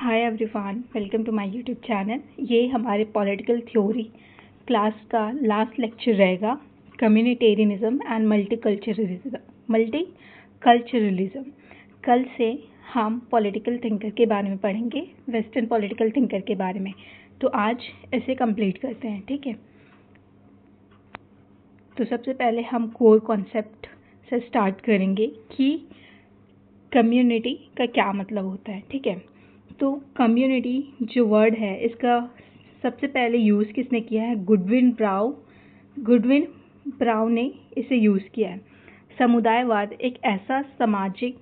Hi everyone, welcome to my YouTube channel. ये हमारे political theory class का last lecture रहेगा, कम्युनिटेरियनिज्म एंड मल्टीकल्चरलिज्म। कल से हम पॉलिटिकल थिंकर के बारे में पढ़ेंगे, वेस्टर्न पॉलिटिकल थिंकर के बारे में। तो आज इसे कंप्लीट करते हैं, ठीक है। तो सबसे पहले हम कोर कॉन्सेप्ट से स्टार्ट करेंगे कि कम्युनिटी का क्या मतलब होता है, ठीक है। तो कम्युनिटी जो वर्ड है, इसका सबसे पहले यूज़ किसने किया है? गुडविन ब्राउ ने इसे यूज़ किया है। समुदायवाद एक ऐसा सामाजिक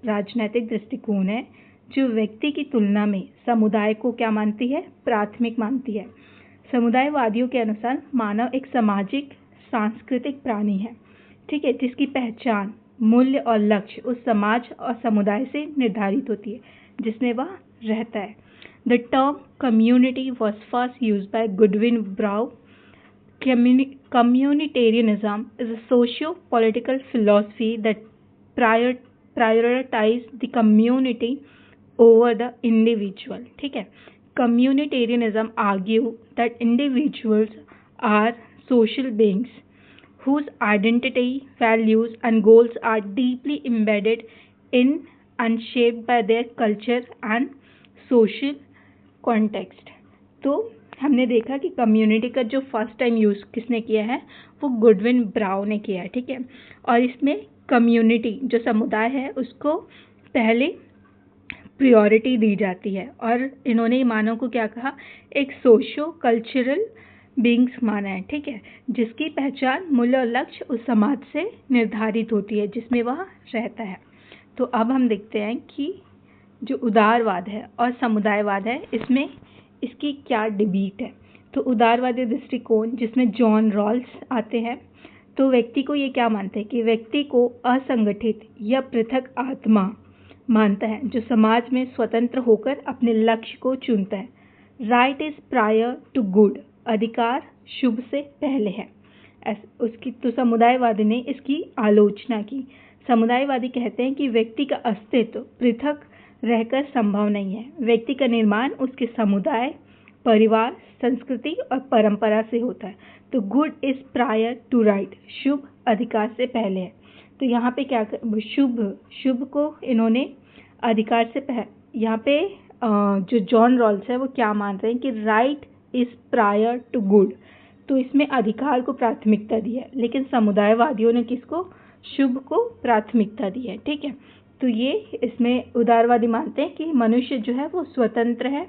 राजनीतिक दृष्टिकोण है जो व्यक्ति की तुलना में समुदाय को क्या मानती है? प्राथमिक मानती है। समुदायवादियों के अनुसार मानव एक सामाजिक सांस्कृतिक प्राणी है, ठीक है, जिसकी पहचान, मूल्य और लक्ष्य उस समाज और समुदाय से निर्धारित होती है जिसमें वह रहता है। The term community was first use by Goodwin brow. Communitarianism is a socio-political philosophy that prioritizes the community over the individual, ठीक है। Communitarianism argue that individuals are social beings whose identity, values and goals are deeply embedded in and shaped by their culture and social context। तो हमने देखा कि community का जो first time use किसने किया है, वो गुडविन ब्राउ ने किया है, ठीक है। और इसमें कम्युनिटी जो समुदाय है उसको पहले प्रायोरिटी दी जाती है, और इन्होंने मानव को क्या कहा? एक सोशो कल्चरल बींग्स माना है, ठीक है, जिसकी पहचान, मूल्य और लक्ष्य उस समाज से निर्धारित होती है जिसमें वह रहता है। तो अब हम देखते हैं कि जो उदारवाद है और समुदायवाद है, इसमें इसकी क्या डिबेट है। तो उदारवादी दृष्टिकोण जिसमें जॉन रॉल्स आते हैं, तो व्यक्ति को ये क्या मानते हैं कि व्यक्ति को असंगठित या पृथक आत्मा मानता है जो समाज में स्वतंत्र होकर अपने लक्ष्य को चुनता है। Right is prior to good, अधिकार शुभ से पहले है। उसकी तो समुदायवादी ने इसकी आलोचना की। समुदायवादी कहते हैं कि व्यक्ति का अस्तित्व पृथक रहकर संभव नहीं है। व्यक्ति का निर्माण उसके समुदाय, परिवार, संस्कृति और परंपरा से होता है। तो good is prior to right, शुभ अधिकार से पहले है। तो यहाँ पे क्या शुभ को इन्होंने अधिकार से यहाँ पे जो जॉन रॉल्स है वो क्या मान रहे हैं कि right is prior to good, तो इसमें अधिकार को प्राथमिकता दी है, लेकिन समुदायवादियों ने किसको? शुभ को प्राथमिकता दी है, ठीक है। तो ये इसमें उदारवादी मानते हैं कि मनुष्य जो है वो स्वतंत्र है,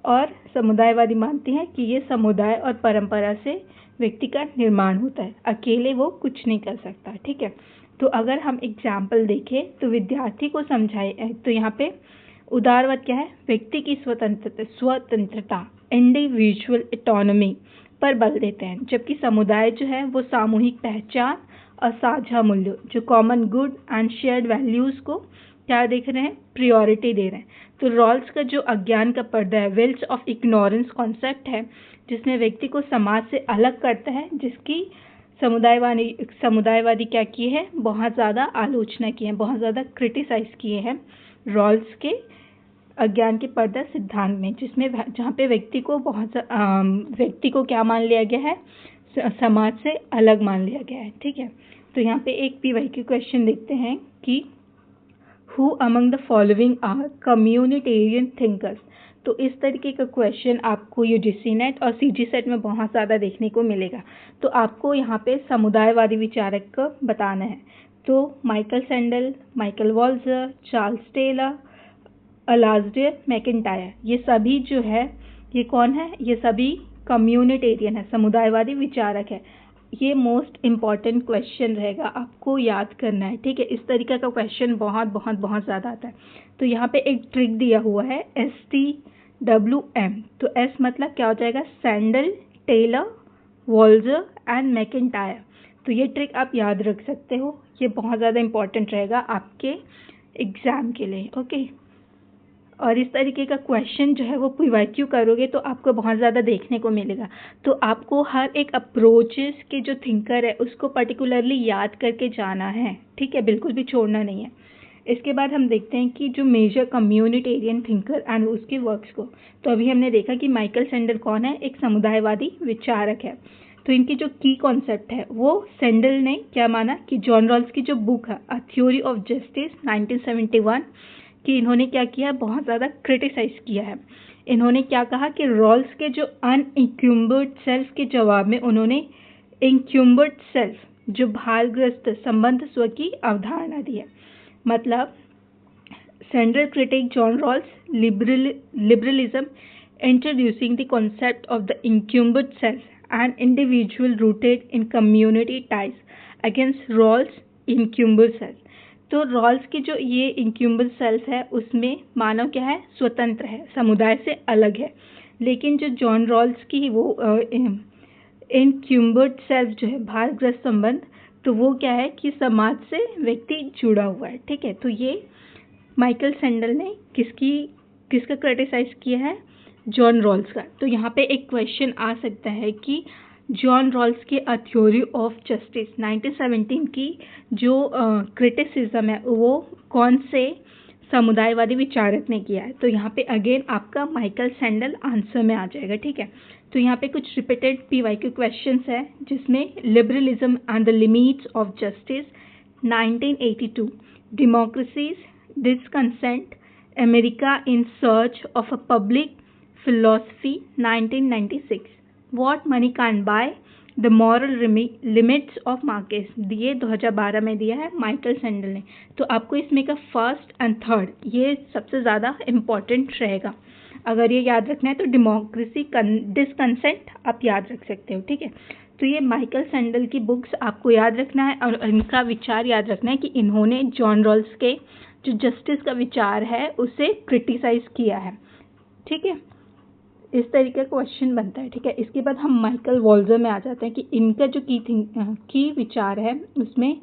और समुदायवादी मानते हैं कि ये समुदाय और परंपरा से व्यक्ति का निर्माण होता है, अकेले वो कुछ नहीं कर सकता, ठीक है। तो अगर हम एग्जाम्पल देखें तो विद्यार्थी को समझाए, तो यहाँ पे उदारवाद क्या है? व्यक्ति की स्वतंत्रता, इंडिविजुअल ऑटोनॉमी पर बल देते हैं, जबकि समुदाय जो है वो सामूहिक पहचान और साझा मूल्य, जो common good and shared values को क्या देख रहे हैं? प्रायोरिटी दे रहे हैं। तो रॉल्स का जो अज्ञान का पर्दा है, वेल्स ऑफ इग्नोरेंस कॉन्सेप्ट है, जिसमें व्यक्ति को समाज से अलग करता है, जिसकी समुदायवादी क्या किए हैं? बहुत ज़्यादा आलोचना की है, बहुत ज़्यादा क्रिटिसाइज किए हैं रॉल्स के अज्ञान के पर्दा सिद्धांत में, जिसमें जहाँ पे व्यक्ति को क्या मान लिया गया है? समाज से अलग मान लिया गया है, ठीक है। तो यहाँ पे एक PYQ क्वेश्चन देखते हैं कि who among the following are communitarian thinkers. तो इस तरीके का क्वेश्चन आपको UGC नेट और CG सेट में बहुत ज़्यादा देखने को मिलेगा। तो आपको यहाँ पे समुदायवादी विचारक को बताना है। तो Michael Sandel, Michael Walzer, Charles Taylor, Alasdair MacIntyre, ये सभी जो है, ये कौन है? ये सभी कम्युनिटेरियन है, समुदायवादी विचारक है। ये मोस्ट इम्पॉर्टेंट क्वेश्चन रहेगा, आपको याद करना है, ठीक है। इस तरीके का क्वेश्चन बहुत ज़्यादा आता है। तो यहाँ पे एक ट्रिक दिया हुआ है, STWM। तो S मतलब क्या हो जाएगा? Sandel, Taylor, Walzer and MacIntyre. तो ये ट्रिक आप याद रख सकते हो, ये बहुत ज़्यादा इम्पॉर्टेंट रहेगा आपके एग्ज़ाम के लिए, ओके। और इस तरीके का क्वेश्चन जो है वो PYQ करोगे तो आपको बहुत ज़्यादा देखने को मिलेगा। तो आपको हर एक अप्रोचेस के जो थिंकर है उसको पर्टिकुलरली याद करके जाना है, ठीक है, बिल्कुल भी छोड़ना नहीं है। इसके बाद हम देखते हैं कि जो मेजर कम्युनिटेरियन थिंकर एंड उसके वर्क्स को। तो अभी हमने देखा कि माइकल सेंडल कौन है, एक समुदायवादी विचारक है। तो इनकी जो की कॉन्सेप्ट है वो सेंडल ने क्या माना कि जॉन रॉल्स की जो बुक है अ थ्योरी ऑफ जस्टिस 1971 कि इन्होंने क्या किया, बहुत ज़्यादा क्रिटिसाइज किया है। इन्होंने क्या कहा कि रॉल्स के जो अनइंक्यूम्बर्ड सेल्फ के जवाब में उन्होंने इंक्यूम्बर्ड सेल्फ, जो भारग्रस्त संबंध स्व की अवधारणा दी है। मतलब central critique John Rawls liberalism introducing the concept of the incumbent self, an individual rooted in community ties, against Rawls' incumbent self। तो रॉल्स की जो ये इंक्यूम्बेंट सेल्फ है उसमें मानव क्या है, स्वतंत्र है, समुदाय से अलग है। लेकिन जो जॉन रॉल्स की वो इनक्यूम्बेंट सेल्फ जो है भारग्रस्त संबंध, तो वो क्या है कि समाज से व्यक्ति जुड़ा हुआ है। ठीक है, तो ये माइकल सेंडल ने किसका क्रिटिसाइज किया है, जॉन रॉल्स का। तो यहाँ पे एक क्वेश्चन आ सकता है कि जॉन रॉल्स के अ थ्योरी ऑफ जस्टिस 1917 की जो क्रिटिसिज्म है वो कौन से समुदायवादी विचारक ने किया है। तो यहाँ पे अगेन आपका माइकल सेंडल आंसर में आ जाएगा। ठीक है, तो यहाँ पे कुछ रिपीटेड PYQ क्वेश्चंस है जिसमें liberalism and the limits of justice 1982, democracies discontent, America in search of a public philosophy 1996, what money can buy, the moral limits of markets, दिए 2012 में दिया है माइकल सेंडल ने। तो आपको इसमें का फर्स्ट एंड थर्ड ये सबसे ज़्यादा इम्पॉर्टेंट रहेगा। अगर ये याद रखना है तो डेमोक्रेसी डिसकंसेंट आप याद रख सकते हो। ठीक है, तो ये माइकल सेंडल की बुक्स आपको याद रखना है और इनका विचार याद रखना है कि इन्होंने जॉन रॉल्स के जो जस्टिस का विचार है उसे क्रिटिसाइज किया है। ठीक है, इस तरीके का क्वेश्चन बनता है। ठीक है, इसके बाद हम माइकल वॉल्जर में आ जाते हैं कि इनका जो की विचार है उसमें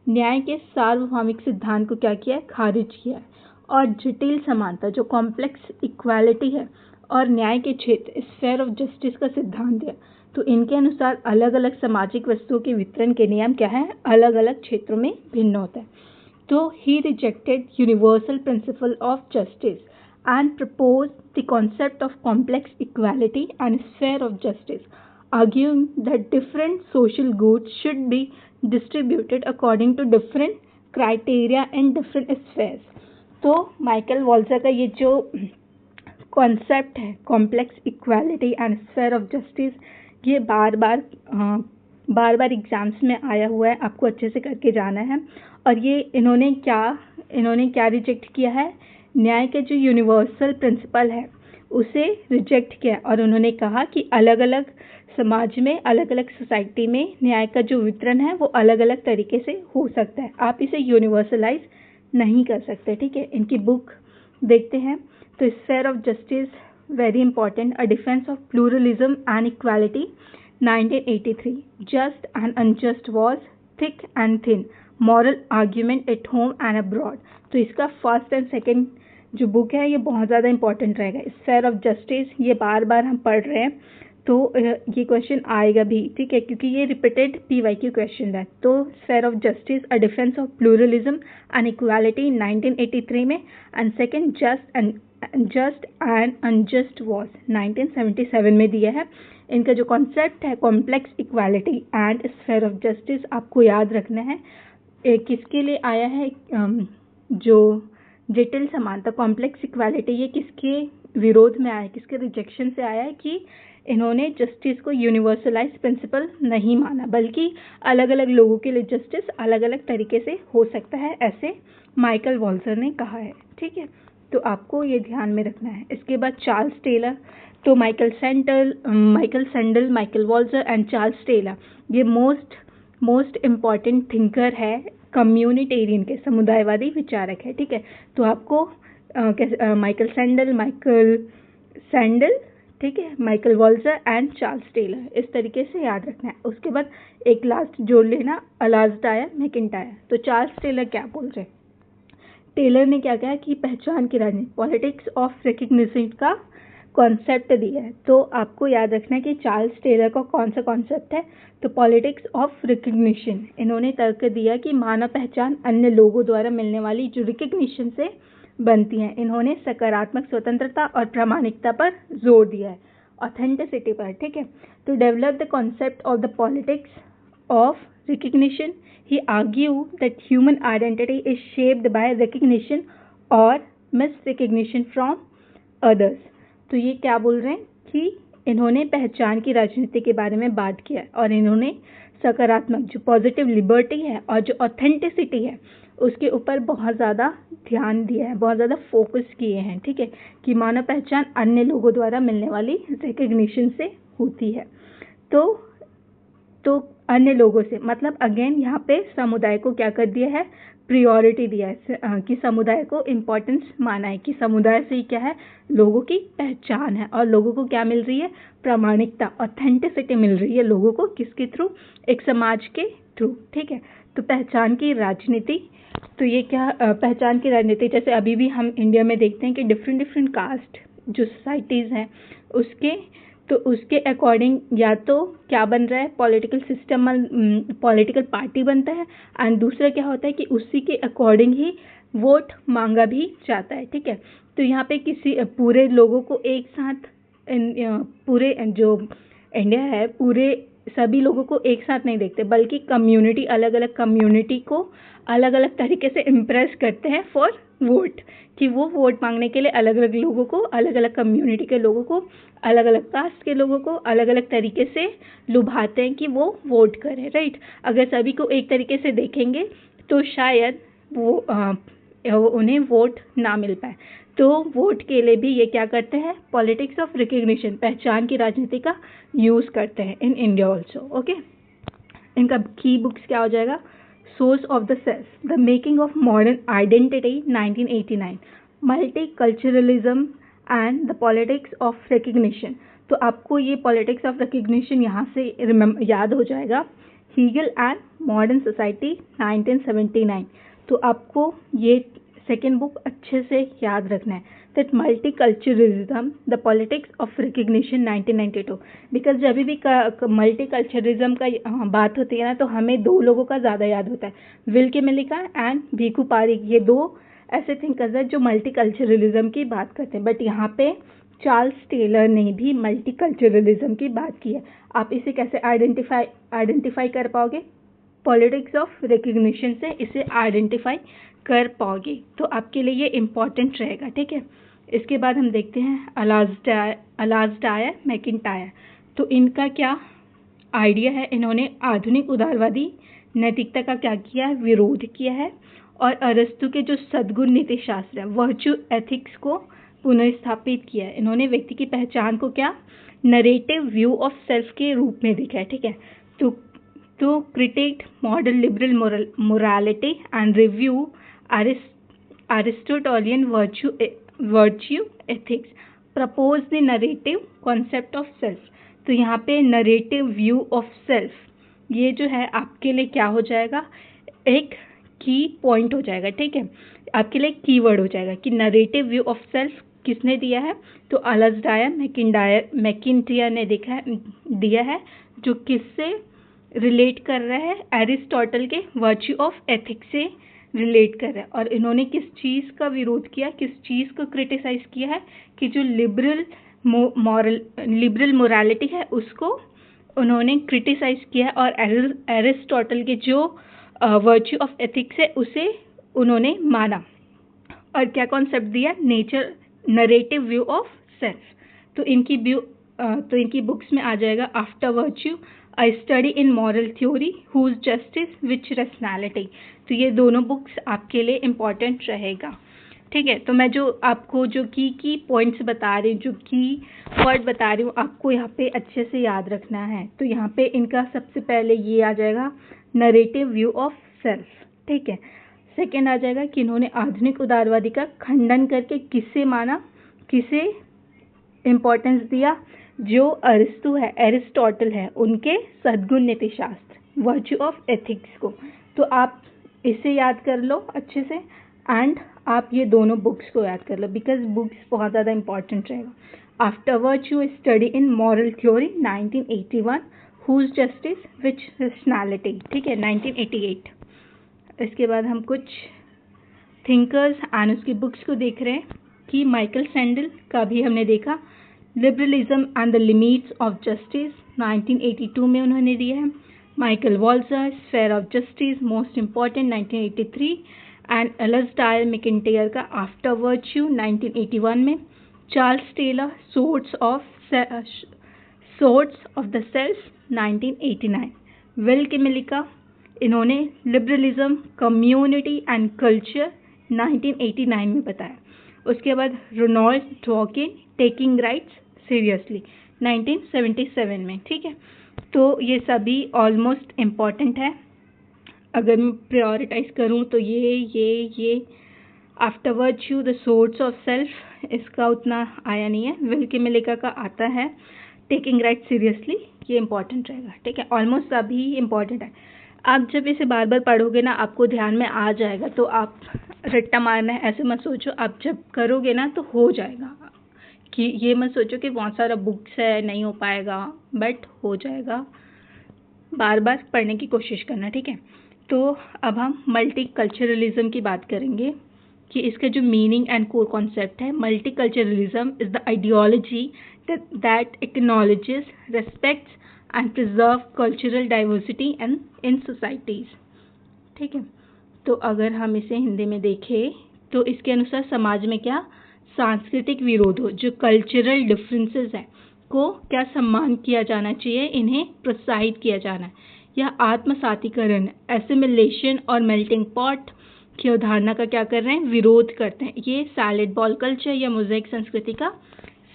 न्याय के सार्वभौमिक सिद्धांत को क्या किया है, खारिज किया है, और जटिल समानता जो कॉम्प्लेक्स इक्वालिटी है और न्याय के क्षेत्र स्फेयर ऑफ जस्टिस का सिद्धांत दिया। तो इनके अनुसार अलग अलग सामाजिक वस्तुओं के वितरण के नियम क्या है, अलग अलग क्षेत्रों में भिन्न होता है। तो ही rejected universal principle of justice and proposed the concept of complex equality and sphere of justice, arguing that different social goods should be distributed according to different criteria and different spheres। तो Michael Walzer का ये जो concept है complex equality and sphere of justice, ये बार बार exams में आया हुआ है, आपको अच्छे से करके जाना है। और ये इन्होंने क्या रिजेक्ट किया है, न्याय के जो यूनिवर्सल प्रिंसिपल है उसे रिजेक्ट किया और उन्होंने कहा कि अलग अलग समाज में, अलग अलग सोसाइटी में न्याय का जो वितरण है वो अलग अलग तरीके से हो सकता है, आप इसे यूनिवर्सलाइज नहीं कर सकते। ठीक है, इनकी बुक देखते हैं। तो sphere of justice very important, a defence of pluralism and equality 1983, just and unjust was, thick and thin, moral argument at home and abroad. तो इसका फर्स्ट एंड सेकेंड जो बुक है ये बहुत ज़्यादा इंपॉर्टेंट रहेगा। स्फेयर ऑफ जस्टिस ये बार बार हम पढ़ रहे हैं तो ये क्वेश्चन आएगा भी। ठीक है, क्योंकि ये रिपीटेड PYQ क्वेश्चन है। तो sphere of justice a defence of pluralism and equality 1983 में, and second just and unjust was 1977 में दिया है। इनका जो कॉन्सेप्ट है complex equality and sphere of justice आपको याद रखना है। किसके लिए आया है, जो जटिल समानता कॉम्प्लेक्स इक्वालिटी, ये किसके विरोध में आया है, किसके रिजेक्शन से आया है कि इन्होंने जस्टिस को यूनिवर्सलाइज प्रिंसिपल नहीं माना, बल्कि अलग अलग लोगों के लिए जस्टिस अलग अलग तरीके से हो सकता है, ऐसे माइकल वॉल्जर ने कहा है। ठीक है, तो आपको ये ध्यान में रखना है। इसके बाद चार्ल्स टेलर, तो Michael Sandel, Michael Walzer and Charles Taylor ये मोस्ट इम्पॉर्टेंट थिंकर है, कम्युनिटेरियन के समुदायवादी विचारक है। ठीक है, तो आपको माइकल सैंडल, ठीक है, Michael Walzer and Charles Taylor इस तरीके से याद रखना है। उसके बाद एक लास्ट जोड़ लेना, अलाज़ायर मैकिंटायर। तो चार्ल्स टेलर क्या बोल रहे हैं, टेलर ने क्या कहा कि पहचान की राजनीति, पॉलिटिक्स ऑफ रिकग्निशन का कॉन्सेप्ट दिया है। तो आपको याद रखना है कि चार्ल्स टेलर का कौन सा कॉन्सेप्ट है, तो पॉलिटिक्स ऑफ रिकग्निशन। इन्होंने तर्क दिया कि मानव पहचान अन्य लोगों द्वारा मिलने वाली जो रिकग्निशन से बनती है। इन्होंने सकारात्मक स्वतंत्रता और प्रामाणिकता पर जोर दिया है, ऑथेंटिसिटी पर, ठीक है। तो develop the concept of the politics of recognition, he argue that human identity is shaped by recognition और मिस रिकग्निशन फ्रॉम अदर्स। तो ये क्या बोल रहे हैं कि इन्होंने पहचान की राजनीति के बारे में बात किया है और इन्होंने सकारात्मक जो पॉजिटिव लिबर्टी है और जो ऑथेंटिसिटी है उसके ऊपर बहुत ज़्यादा ध्यान दिया है, बहुत ज़्यादा फोकस किए हैं, ठीक है, कि मानव पहचान अन्य लोगों द्वारा मिलने वाली रिकग्निशन से होती है। तो अन्य लोगों से मतलब अगेन यहाँ पे समुदाय को क्या कर दिया है, प्रियोरिटी दिया है कि समुदाय को इम्पोर्टेंस माना है कि समुदाय से ही क्या है, लोगों की पहचान है और लोगों को क्या मिल रही है, प्रामाणिकता, ऑथेंटिसिटी मिल रही है लोगों को, किसके थ्रू, एक समाज के थ्रू, ठीक है। तो पहचान की राजनीति, तो ये क्या पहचान की राजनीति, जैसे अभी भी हम इंडिया में देखते हैं कि डिफरेंट कास्ट जो सोसाइटीज़ हैं उसके अकॉर्डिंग या तो क्या बन रहा है, पॉलिटिकल सिस्टम, पॉलिटिकल पार्टी बनता है, एंड दूसरा क्या होता है कि उसी के अकॉर्डिंग ही वोट मांगा भी जाता है, ठीक है। तो यहाँ पे किसी पूरे लोगों को एक साथ पूरे जो इंडिया है पूरे सभी लोगों को एक साथ नहीं देखते, बल्कि कम्युनिटी, अलग अलग कम्युनिटी को अलग अलग तरीके से इम्प्रेस करते हैं फॉर वोट, कि वो वोट मांगने के लिए अलग अलग लोगों को, अलग अलग कम्युनिटी के लोगों को, अलग अलग कास्ट के लोगों को अलग अलग तरीके से लुभाते हैं कि वो वोट करें, राइट। अगर सभी को एक तरीके से देखेंगे तो शायद वो उन्हें वोट ना मिल पाए। तो वोट के लिए भी ये क्या करते हैं, पॉलिटिक्स ऑफ रिकग्निशन, पहचान की राजनीति का यूज़ करते हैं इन इंडिया ऑल्सो, ओके। इनका की बुक्स क्या हो जाएगा, source of the self, the making of modern identity 1989, multiculturalism and the politics of recognition. तो आपको ये पॉलिटिक्स ऑफ रिकग्निशन यहाँ से याद हो जाएगा, हीगल एंड मॉडर्न सोसाइटी 1979। तो आपको ये सेकेंड बुक अच्छे से याद रखना है, that multiculturalism the politics of recognition 1992। Because जब भी मल्टीकल्चरलिज्म का बात होती है ना, तो हमें दो लोगों का ज़्यादा याद होता है, विल्के मिल्लिका एंड भीखू पारिक। ये दो ऐसे थिंकर्स हैं जो मल्टीकल्चरलिज्म की बात करते हैं, बट यहाँ पे चार्ल्स टेलर ने भी मल्टीकल्चरलिज्म की बात की है। आप इसे कैसे आइडेंटिफाई कर पाओगे, पॉलिटिक्स ऑफ रिकग्निशन से इसे आइडेंटिफाई कर पाओगे, तो आपके लिए ये इम्पॉर्टेंट रहेगा, ठीक है। इसके बाद हम देखते हैं अलाज़डायर मैकिंटायर। तो इनका क्या आइडिया है, इन्होंने आधुनिक उदारवादी नैतिकता का क्या किया है, विरोध किया है, और अरस्तु के जो सद्गुण नीति शास्त्र है, वर्च्यू एथिक्स को पुनर्स्थापित किया है। इन्होंने व्यक्ति की पहचान को क्या, नरेटिव व्यू ऑफ सेल्फ के रूप में देखा है, ठीक है। तो critiqued modern liberal morality and review Aristotelian virtue ethics, propose the narrative concept of self। तो यहाँ पे narrative view of self, ये जो है आपके लिए क्या हो जाएगा, एक की पॉइंट हो जाएगा, ठीक है, आपके लिए कीवर्ड हो जाएगा कि narrative view of self किसने दिया है, तो अलाज़डायर मैकिंटायर ने दिया है, जो किससे रिलेट कर रहा है, एरिस्टोटल के वर्च्यू ऑफ एथिक्स से रिलेट कर रहा है। और इन्होंने किस चीज़ का विरोध किया, किस चीज़ को क्रिटिसाइज किया है, कि जो लिबरल मोरालिटी है उसको उन्होंने क्रिटिसाइज किया है, और एरिस्टोटल के जो वर्च्यू ऑफ एथिक्स है उसे उन्होंने माना, और क्या कॉन्सेप्ट दिया, नरेटिव व्यू ऑफ सेल्फ। तो इनकी बुक्स में आ जाएगा after virtue, A study in moral theory, whose justice, which rationality। तो ये दोनों बुक्स आपके लिए इम्पॉर्टेंट रहेगा, ठीक है। तो मैं जो आपको जो की पॉइंट्स बता रही हूँ, जो की वर्ड बता रही हूँ, आपको यहाँ पे अच्छे से याद रखना है। तो यहाँ पे इनका सबसे पहले ये आ जाएगा नरेटिव व्यू ऑफ सेल्फ, ठीक है। सेकेंड आ जाएगा कि इन्होंने आधुनिक उदारवादी का खंडन करके किसे माना, किसे इम्पोर्टेंस दिया, जो अरिस्तु है, एरिस्टोटल है, उनके सद्गुण नीति शास्त्र, वर्च्यू ऑफ एथिक्स को। तो आप इसे याद कर लो अच्छे से, एंड आप ये दोनों बुक्स को याद कर लो बिकॉज बुक्स बहुत ज़्यादा इंपॉर्टेंट रहेगा. After virtue study in moral theory 1981. Whose justice which personality. ठीक है, 1988. इसके बाद हम कुछ थिंकर्स एंड उसकी बुक्स को देख रहे हैं कि माइकल सैंडल का भी हमने देखा. Liberalism and the limits of justice 1982 में उन्होंने दिया है. Michael Walzer sphere of justice most important 1983. And Alasdair MacIntyre का आफ्टर वर्च्यू 1981 में. Charles Taylor sources of the self 1989. Will Kymlicka इन्होंने लिबरलिज्म कम्युनिटी एंड कल्चर 1989 में बताया. उसके बाद रोनाल्ड डॉकिन टेकिंग राइट्स सीरियसली 1977 में. ठीक है, तो ये सभी ऑलमोस्ट इम्पॉर्टेंट है. अगर मैं प्रायोरिटाइज करूँ तो ये after virtue the source of self इसका उतना आया नहीं है. विल किमेलिका का आता है टेकिंग राइट सीरियसली, ये इम्पॉर्टेंट रहेगा. ठीक है, ऑलमोस्ट सभी इम्पॉर्टेंट है. आप जब इसे बार बार पढ़ोगे ना आपको ध्यान में आ जाएगा. तो आप रट्टा मारना है ऐसे मत सोचो. आप जब करोगे ना तो हो जाएगा. कि ये मत सोचो कि बहुत सारा बुक्स है नहीं हो पाएगा, बट हो जाएगा. बार बार पढ़ने की कोशिश करना. ठीक है, तो अब हम मल्टी कल्चरलिज्म की बात करेंगे कि इसका जो मीनिंग एंड कोर कॉन्सेप्ट है. Multi culturalism is the ideology that acknowledges, respects and preserve cultural diversity and in societies. ठीक है, तो अगर हम इसे हिंदी में देखें तो इसके अनुसार समाज में क्या सांस्कृतिक विरोधों जो कल्चरल डिफरेंसेस हैं को क्या सम्मान किया जाना चाहिए, इन्हें प्रोत्साहित किया जाना है. यह आत्मसातीकरण, एसिमिलेशन और मेल्टिंग पॉट की अवधारणा का क्या कर रहे हैं, विरोध करते हैं. ये सैलेड बॉल कल्चर या मोज़ेक संस्कृति का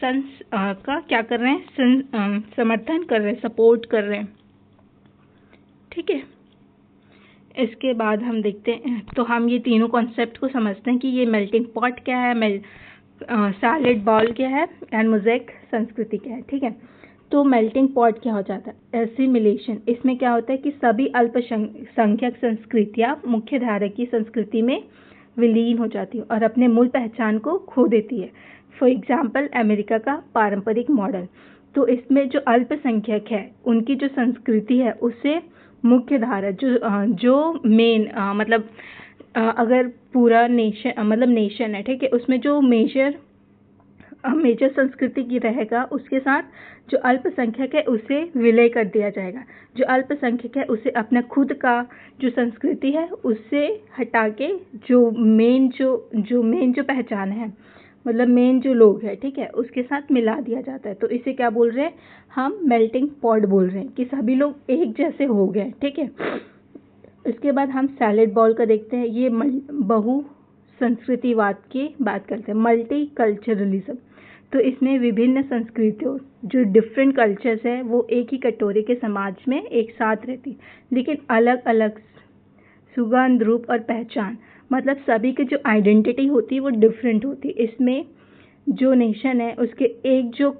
क्या कर रहे हैं, समर्थन कर रहे हैं, सपोर्ट कर रहे हैं. ठीक है, इसके बाद हम देखते हैं. तो हम ये तीनों कॉन्सेप्ट को समझते हैं कि ये मेल्टिंग पॉट क्या है, सैलेड बॉल क्या है एंड मोज़ेक संस्कृति क्या है. ठीक है, तो मेल्टिंग पॉट क्या हो जाता है, एसिमिलेशन. इसमें क्या होता है कि सभी अल्पसंख्यक संस्कृतियाँ मुख्य धारा की संस्कृति में विलीन हो जाती है और अपने मूल पहचान को खो देती है. फॉर एग्जाम्पल अमेरिका का पारंपरिक मॉडल. तो इसमें जो अल्पसंख्यक है उनकी जो संस्कृति है उसे मुख्य धारा जो मेन मतलब अगर पूरा नेशन है. ठीक है, उसमें जो मेजर संस्कृति की रहेगा उसके साथ जो अल्पसंख्यक है उसे विलय कर दिया जाएगा. जो अल्पसंख्यक है उसे अपना खुद का जो संस्कृति है उससे हटा के जो मेन जो पहचान है, मतलब मेन जो लोग हैं, ठीक है, उसके साथ मिला दिया जाता है. तो इसे क्या बोल रहे हैं हम, मेल्टिंग पॉट बोल रहे हैं कि सभी लोग एक जैसे हो गए. ठीक है, इसके बाद हम सैलेड बॉल का देखते हैं. ये बहु संस्कृतिवाद की बात करते हैं, मल्टी कल्चरलिज्म. तो इसमें विभिन्न संस्कृतियों जो डिफरेंट कल्चर्स है वो एक ही कटोरे के समाज में एक साथ रहती, लेकिन अलग अलग सुगंध, रूप और पहचान, मतलब सभी की जो आइडेंटिटी होती है वो डिफरेंट होती है. इसमें जो नेशन है उसके एक जो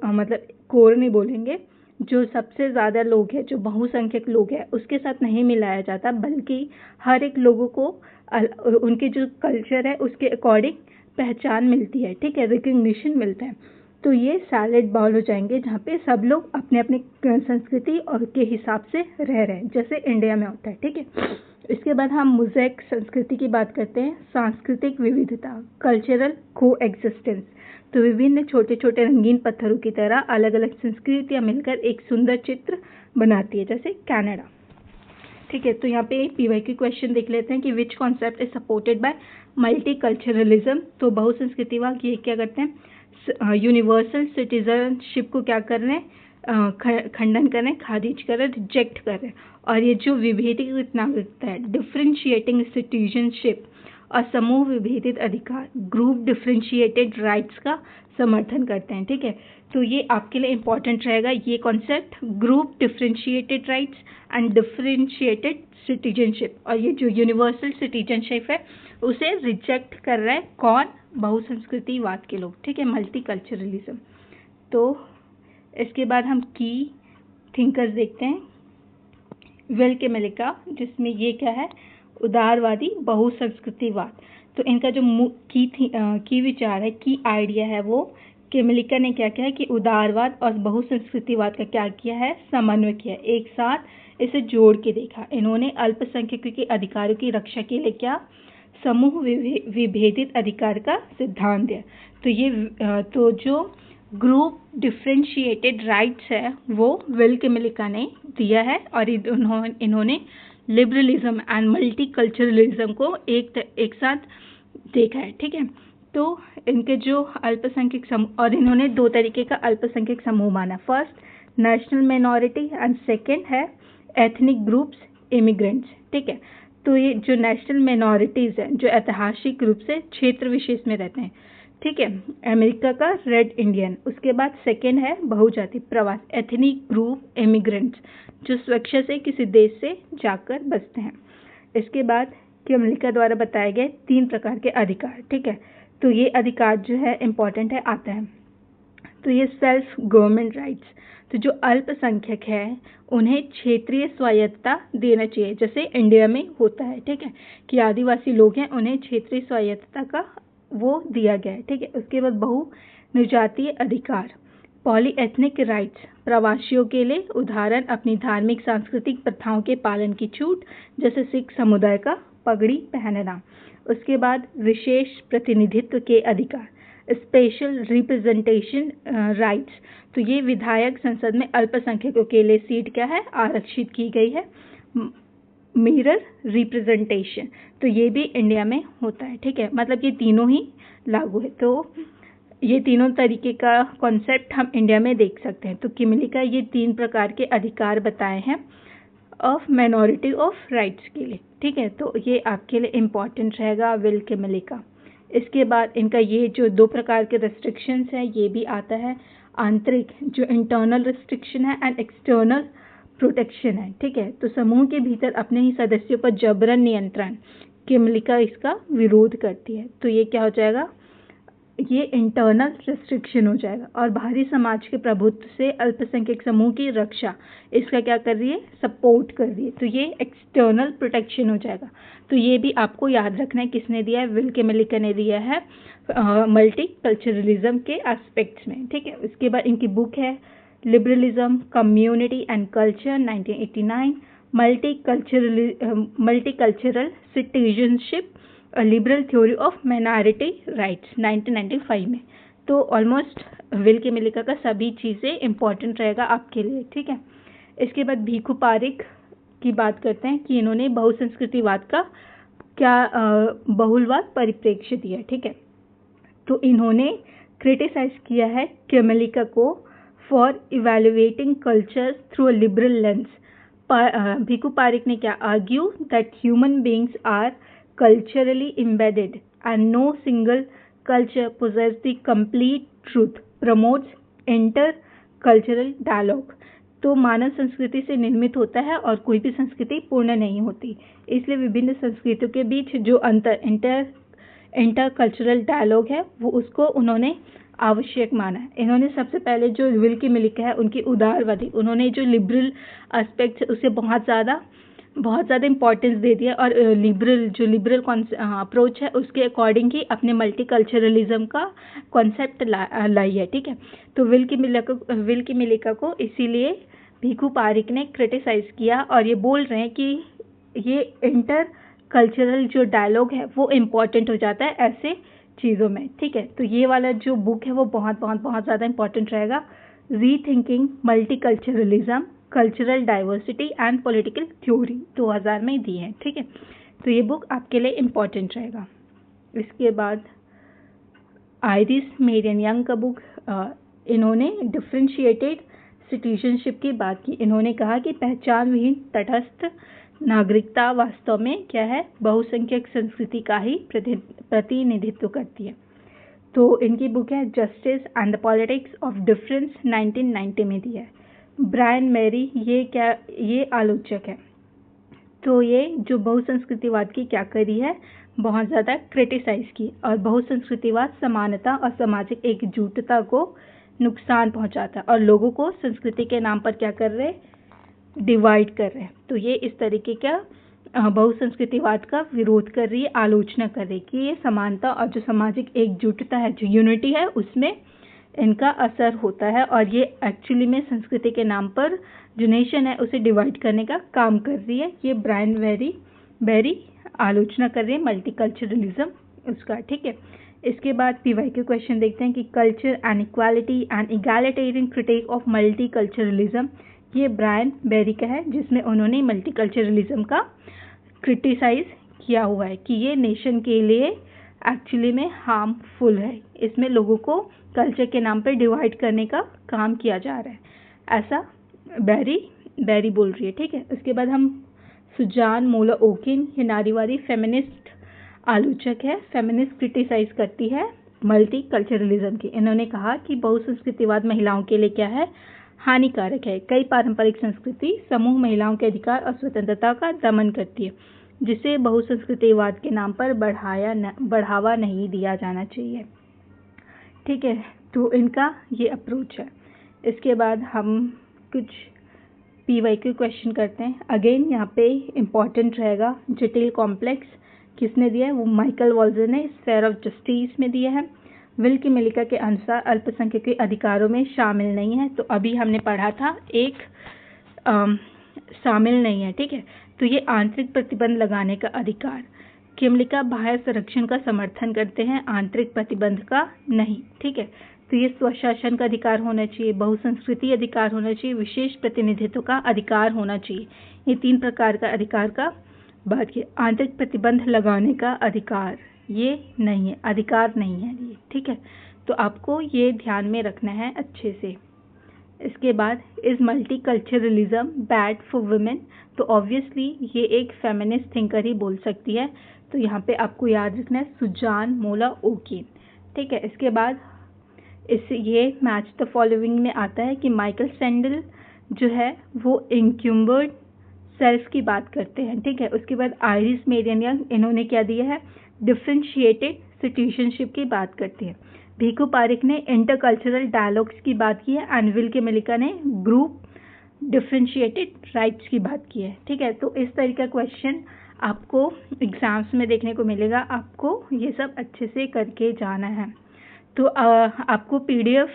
मतलब कोर नहीं बोलेंगे, जो सबसे ज़्यादा लोग हैं, जो बहुसंख्यक लोग हैं, उसके साथ नहीं मिलाया जाता, बल्कि हर एक लोगों को उनके जो कल्चर है उसके अकॉर्डिंग पहचान मिलती है. ठीक है, रिकग्निशन मिलता है. तो ये सैलेड बॉल हो जाएंगे जहाँ पे सब लोग अपने अपने संस्कृति और के हिसाब से रह रहे हैं, जैसे इंडिया में होता है. ठीक है, इसके बाद हम मोज़ेक संस्कृति की बात करते हैं. सांस्कृतिक विविधता, कल्चरल को एग्जिस्टेंस. तो विभिन्न छोटे छोटे रंगीन पत्थरों की तरह अलग अलग संस्कृतियाँ मिलकर एक सुंदर चित्र बनाती है, जैसे कनाडा. ठीक है, तो यहाँ पे पीवाईक्यू क्वेश्चन देख लेते हैं कि विच concept is supported by multi culturalism. तो बहुसंस्कृतिवाद ये क्या करते हैं, यूनिवर्सल सिटीजनशिप को क्या कर रहे हैं, खंडन कर रहे हैं, खारिज कर रहे हैं, रिजेक्ट कर रहे हैं. और ये जो विभेदित नागरिकता है, डिफरेंशिएटिंग सिटीजनशिप और समूह विभेदित अधिकार, ग्रुप डिफरेंशिएटेड राइट्स का समर्थन करते हैं. ठीक है, तो ये आपके लिए इम्पॉर्टेंट रहेगा ये concept, group differentiated rights and differentiated citizenship. और ये जो यूनिवर्सल सिटीजनशिप है उसे रिजेक्ट कर रहा है कौन, बहुसंस्कृतिवाद के लोग. ठीक है, मल्टी कल्चरलिज्म. तो इसके बाद हम की थिंकर्स देखते हैं. विल किमेलिका, जिसमें ये क्या है, उदारवादी बहुसंस्कृतिवाद. तो इनका जो की विचार है, की आइडिया है, वो किमलिका ने क्या किया है कि उदारवाद और बहुसंस्कृतिवाद का क्या किया है, समन्वय किया, एक साथ इसे जोड़ के देखा। इन्होंने अल्पसंख्यकों के अधिकारों की रक्षा के लिए क्या, समूह विभेदित अधिकार का सिद्धांत दिया। तो जो ग्रुप डिफरेंशिएटेड राइट्स है वो विल किमलिका ने दिया है, और इन्होंने लिबरलिज्म एंड मल्टीकल्चरलिज्म को एक साथ देखा है। ठीक है, तो इनके जो अल्पसंख्यक समूह, और इन्होंने दो तरीके का अल्पसंख्यक समूह माना, first national minority and second है एथनिक ग्रुप्स, इमिग्रेंट्स। ठीक है, तो ये जो नेशनल माइनॉरिटीज हैं जो ऐतिहासिक रूप से क्षेत्र विशेष में रहते हैं, ठीक है, अमेरिका का रेड इंडियन, उसके बाद सेकंड है बहुजाति प्रवास, एथनिक ग्रुप, इमिग्रेंट्स जो स्वेच्छा से किसी देश से जाकर बसते हैं। इसके बाद किमलिका द्वारा बताए गए 3 प्रकार के अधिकार। ठीक है, तो ये अधिकार जो है इम्पोर्टेंट है, आता है। तो ये सेल्फ गवर्नमेंट राइट्स, तो जो अल्पसंख्यक है उन्हें क्षेत्रीय स्वायत्तता देना चाहिए, जैसे इंडिया में होता है। ठीक है, कि आदिवासी लोग हैं उन्हें क्षेत्रीय स्वायत्तता का वो दिया गया है। ठीक है, उसके बाद बहुनिजातीय अधिकार, पॉलीएथनिक राइट्स, प्रवासियों के लिए उदाहरण अपनी धार्मिक सांस्कृतिक प्रथाओं के पालन की छूट, जैसे सिख समुदाय का पगड़ी पहनना। उसके बाद विशेष प्रतिनिधित्व के अधिकार, स्पेशल रिप्रेजेंटेशन राइट्स, तो ये विधायक संसद में अल्पसंख्यकों के लिए सीट क्या है, आरक्षित की गई है। मिरर रिप्रेजेंटेशन, तो ये भी इंडिया में होता है। ठीक है, मतलब ये तीनों ही लागू है। तो ये तीनों तरीके का कॉन्सेप्ट हम इंडिया में देख सकते हैं। तो किमलिका ये 3 प्रकार के अधिकार बताए हैं ऑफ माइनॉरिटी ऑफ राइट्स के लिए। ठीक है, तो ये आपके लिए इम्पॉर्टेंट रहेगा विल किमलिका। इसके बाद इनका ये जो 2 प्रकार के रेस्ट्रिक्शंस है ये भी आता है, आंतरिक जो इंटरनल रिस्ट्रिक्शन है एंड एक्सटर्नल प्रोटेक्शन है। ठीक है, तो समूह के भीतर अपने ही सदस्यों पर जबरन नियंत्रण, किमलिका इसका विरोध करती है। तो ये क्या हो जाएगा, ये इंटरनल रिस्ट्रिक्शन हो जाएगा। और बाहरी समाज के प्रभुत्व से अल्पसंख्यक समूह की रक्षा, इसका क्या कर रही है, सपोर्ट कर रही है। तो ये एक्सटर्नल प्रोटेक्शन हो जाएगा। तो ये भी आपको याद रखना है, किसने दिया है, विल किमलिका ने दिया है मल्टीकल्चरलिज्म के एस्पेक्ट्स में। ठीक है, उसके बाद इनकी बुक है liberalism, community and culture 1989, multicultural citizenship, liberal theory of minority rights 1995 में। तो ऑलमोस्ट विल किमलिका का सभी चीज़ें इंपॉर्टेंट रहेगा आपके लिए। ठीक है, इसके बाद भीखू पारिक की बात करते हैं कि इन्होंने बहुसंस्कृतिवाद का क्या बहुलवाद परिप्रेक्ष्य दिया। ठीक है, तो इन्होंने क्रिटिसाइज किया है किमलिका को for evaluating culture through a liberal lens. Bhikhu Parekh ने क्या argue that human beings are culturally embedded and no single culture possesses the complete truth, promotes intercultural dialogue। तो मानव संस्कृति से निर्मित होता है और कोई भी संस्कृति पूर्ण नहीं होती, इसलिए विभिन्न संस्कृतियों के बीच जो इंटरकल्चरल डायलॉग है वो उसको उन्होंने आवश्यक माना है। इन्होंने सबसे पहले जो विल किमलिका है उनकी उदारवादी, उन्होंने जो लिबरल एस्पेक्ट उसे बहुत ज़्यादा इंपॉर्टेंस दे दिया, और लिबरल अप्रोच है उसके अकॉर्डिंग ही अपने मल्टीकल्चरलिज्म का कॉन्सेप्ट लाई है। ठीक है, तो विल किमलिका को इसीलिए भीखू पारिक ने क्रिटिसाइज किया, और ये बोल रहे हैं कि ये इंटर कल्चरल जो डायलॉग है वो इम्पॉर्टेंट हो जाता है ऐसे चीज़ों में। ठीक है, तो ये वाला जो बुक है वो बहुत ज़्यादा इंपॉर्टेंट रहेगा, rethinking multiculturalism, cultural diversity and political theory 2000 में दी है। ठीक है, तो ये बुक आपके लिए इम्पॉर्टेंट रहेगा। इसके बाद आइरिस मेरियन यंग का बुक, इन्होंने डिफरेंशिएटेड सिटीजनशिप की बात की। इन्होंने कहा कि पहचान विहीन तटस्थ नागरिकता वास्तव में क्या है, बहुसंख्यक संस्कृति का ही प्रतिनिधित्व करती है। तो इनकी बुक है justice and the politics of difference 1990 में दी है। ब्रायन मैरी ये आलोचक है। तो ये जो बहुसंस्कृतिवाद की क्या करी है, बहुत ज़्यादा क्रिटिसाइज की, और बहुसंस्कृतिवाद समानता और सामाजिक एकजुटता को नुकसान पहुंचाता है और लोगों को संस्कृति के नाम पर क्या कर रहे, डिवाइड कर रहे हैं। तो ये इस तरीके का बहुसंस्कृतिवाद का विरोध कर रही है, आलोचना कर रही है कि ये समानता और जो सामाजिक एकजुटता है, जो यूनिटी है, उसमें इनका असर होता है और ये एक्चुअली में संस्कृति के नाम पर जो नेशन है उसे डिवाइड करने का काम कर रही है। ये ब्रायन बेरी आलोचना कर रही है मल्टीकल्चरलिज्म उसका, ठीक है। इसके बाद पीवाई के क्वेश्चन देखते हैं कि culture and equality and egalitarian critic of multiculturalism, ये ब्रायन बेरी का है, जिसमें उन्होंने मल्टीकल्चरलिज्म का क्रिटिसाइज किया हुआ है कि ये नेशन के लिए एक्चुअली में हार्मफुल है, इसमें लोगों को कल्चर के नाम पर डिवाइड करने का काम किया जा रहा है, ऐसा बेरी बोल रही है, ठीक है। उसके बाद हम सुजान मोला ओकिन, ये नारीवादी फेमिनिस्ट आलोचक है, फेमिनिस्ट क्रिटिसाइज करती है मल्टीकल्चरलिज्म की। इन्होंने कहा कि बहुसंस्कृतिवाद महिलाओं के लिए क्या है, हानिकारक है। कई पारंपरिक संस्कृति समूह महिलाओं के अधिकार और स्वतंत्रता का दमन करती है, जिसे बहुसंस्कृतिवाद के नाम पर बढ़ावा नहीं दिया जाना चाहिए, ठीक है। तो इनका ये अप्रोच है। इसके बाद हम कुछ पीवाईक्यू क्वेश्चन करते हैं। अगेन यहाँ पे इम्पॉर्टेंट रहेगा जटिल कॉम्प्लेक्स किसने दिया है, वो माइकल वॉल्जर ने स्फेयर ऑफ जस्टिस में दिया है। विल की मिलिका के अनुसार अल्पसंख्यक के अधिकारों में शामिल नहीं है, तो अभी हमने पढ़ा था एक शामिल नहीं है, ठीक है। तो ये आंतरिक प्रतिबंध लगाने का अधिकार, किमलिका बाह्य संरक्षण का समर्थन करते हैं, आंतरिक प्रतिबंध का नहीं, ठीक है। तो ये स्वशासन का अधिकार होना चाहिए, बहुसंस्कृति अधिकार होना चाहिए, विशेष प्रतिनिधित्व का अधिकार होना चाहिए। ये 3 प्रकार का अधिकार का बात की। आंतरिक प्रतिबंध लगाने का अधिकार ये नहीं है, अधिकार नहीं है ये, ठीक है। तो आपको ये ध्यान में रखना है अच्छे से। इसके बाद is multiculturalism bad for women, तो ऑब्वियसली ये एक फेमिनिस्ट थिंकर ही बोल सकती है, तो यहाँ पे आपको याद रखना है सुजान मोला ओकिन, ठीक है। इसके बाद ये मैच द फॉलोइंग में आता है कि माइकल सैंडल जो है वो इंक्यूम्बर्ड सेल्फ की बात करते हैं, ठीक है। उसके बाद आइरिस मेरियन यंग, इन्होंने क्या दिया है, डिफरेंशिएटेड सिटीजनशिप की बात करती है। भीखू पारिक ने इंटरकल्चरल डायलॉग्स की बात की है, एंड विल के मिलिका ने ग्रुप डिफरेंशिएटेड राइट्स की बात की है, ठीक है। तो इस तरह का क्वेश्चन आपको एग्जाम्स में देखने को मिलेगा, आपको ये सब अच्छे से करके जाना है। तो आपको PDF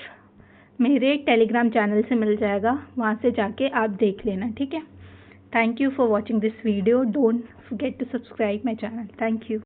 मेरे टेलीग्राम चैनल से मिल जाएगा, वहाँ से जाके आप देख लेना, ठीक है। Thank you for watching this video, don't forget to subscribe my channel, thank you.